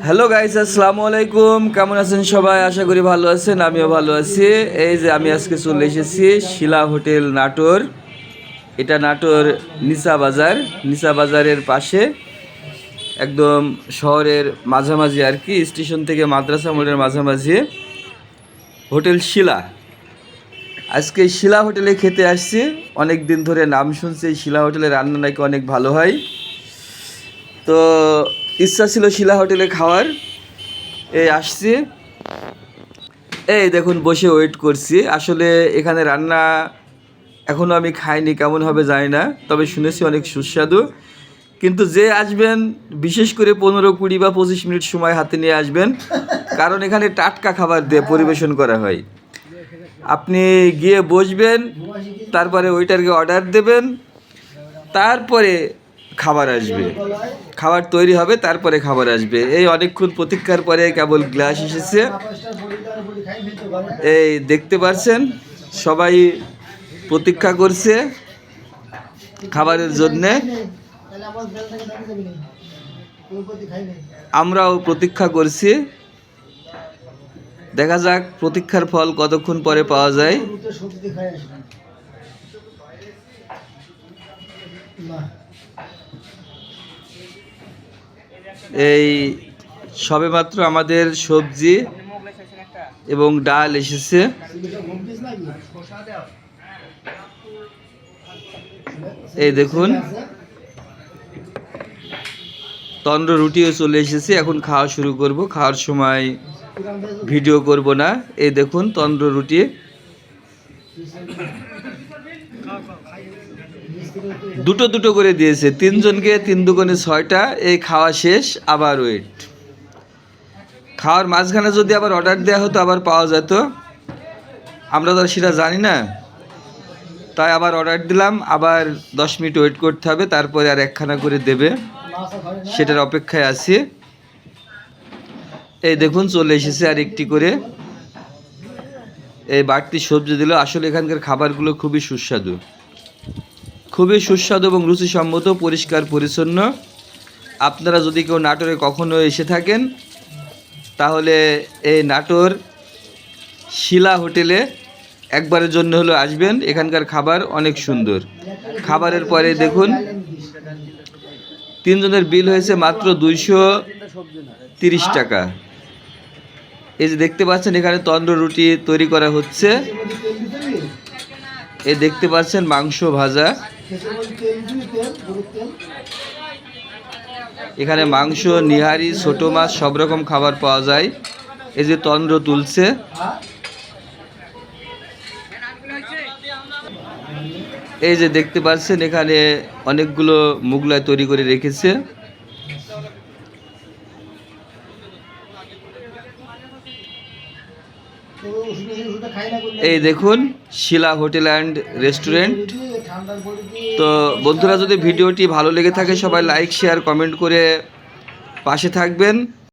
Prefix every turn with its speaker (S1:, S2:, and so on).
S1: Hello guys, আসসালামু আলাইকুম। কেমন আছেন সবাই? আশা করি ভালো আছেন, আমিও ভালো আছি। এই যে আমি আজকে চলে এসেছি শিলা হোটেল নাটোর। এটা নাটোর নিসা বাজারের পাশে, একদম শহরের মাঝামাঝি আর কি, স্টেশন থেকে মাদ্রাসা মোড়ের মাঝামাঝি হোটেল শিলা। আজকে শিলা হোটেলে খেতে আসছি। অনেক দিন ধরে নাম শুনছি এই শিলা হোটেলে রান্না নাকি অনেক ভালো হয়, তো ইচ্ছা ছিল শিলা হোটেলে খাওয়ার। এই আসছি, এই দেখুন বসে ওয়েট করছি। আসলে এখানে রান্না এখনও আমি খাইনি, কেমন হবে জানি না, তবে শুনেছি অনেক সুস্বাদু। কিন্তু যে আসবেন বিশেষ করে 15-20 বা 25 মিনিট সময় হাতে নিয়ে আসবেন, কারণ এখানে টাটকা খাবার দিয়ে পরিবেশন করা হয়। আপনি গিয়ে বসবেন, তারপরে ওইটারকে অর্ডার দেবেন, তারপরে খাবার আসবে, খাবার তৈরি হবে, তারপরে খাবার আসবে। এই অনেকক্ষণ প্রতীক্ষার পরে কেবল গ্লাস এসেছে। এই দেখতে পাচ্ছেন সবাই প্রতীক্ষা করছে খাবারের জন্যে। আমরাও প্রতীক্ষা করছি, দেখা যাক প্রতীক্ষার ফল কতক্ষণ পরে পাওয়া যায়। এই সবেমাত্র আমাদের সবজি এবং ডাল এসেছে। এই দেখুন তন্দ্র রুটিও চলে এসেছে। এখন খাওয়া শুরু করব, খাওয়ার সময় ভিডিও করব না। এই দেখুন তন্দ্র রুটি, দুটো দুটো করে দিয়েছে, 3 জনকে, 3 দুগুণে 6টা। এই খাওয়া শেষ, আবার ওয়েট। খাওয়ার মাঝখানে যদি আবার অর্ডার দেওয়া হতো আবার পাওয়া যেত, আমরা তো সেটা জানি না, তাই আবার অর্ডার দিলাম। আবার 10 মিনিট ওয়েট করতে হবে, তারপরে আর একখানা করে দেবে, সেটার অপেক্ষায় আছি। এই দেখুন চলে এসেছে আর একটি করে। এই বাড়তি সবজি দিল। আসলে এখানকার খাবারগুলো খুবই সুস্বাদু এবং রুচিসম্মত, পরিষ্কার পরিচ্ছন্ন। আপনারা যদি কেউ নাটোরে কখনো এসে থাকেন, তাহলে এই নাটোর শিলা হোটেলে একবারের জন্য হলো আসবেন। এখানকার খাবার অনেক সুন্দর। খাবারের পরে দেখুন 3 জনের বিল হয়েছে মাত্র 230 টাকা। এই যে দেখতে পাচ্ছেন এখানে তন্দ্র রুটি তৈরি করা হচ্ছে। এই দেখতে পাচ্ছেন মাংস ভাজা, এখানে মাংস, নিহারি, ছোট মাছ, সব রকম খাবার পাওয়া যায়। এই যে তন্দ্র তুলছে। এই যে দেখতে পাচ্ছেন এখানে অনেকগুলো মুগলাই তৈরি করে রেখেছে। এই দেখুন শিলা হোটেল অ্যান্ড রেস্টুরেন্ট। তো বন্ধুরা, যদি ভিডিওটি ভালো লেগে থাকে সবাই লাইক, শেয়ার, কমেন্ট করে পাশে থাকবেন।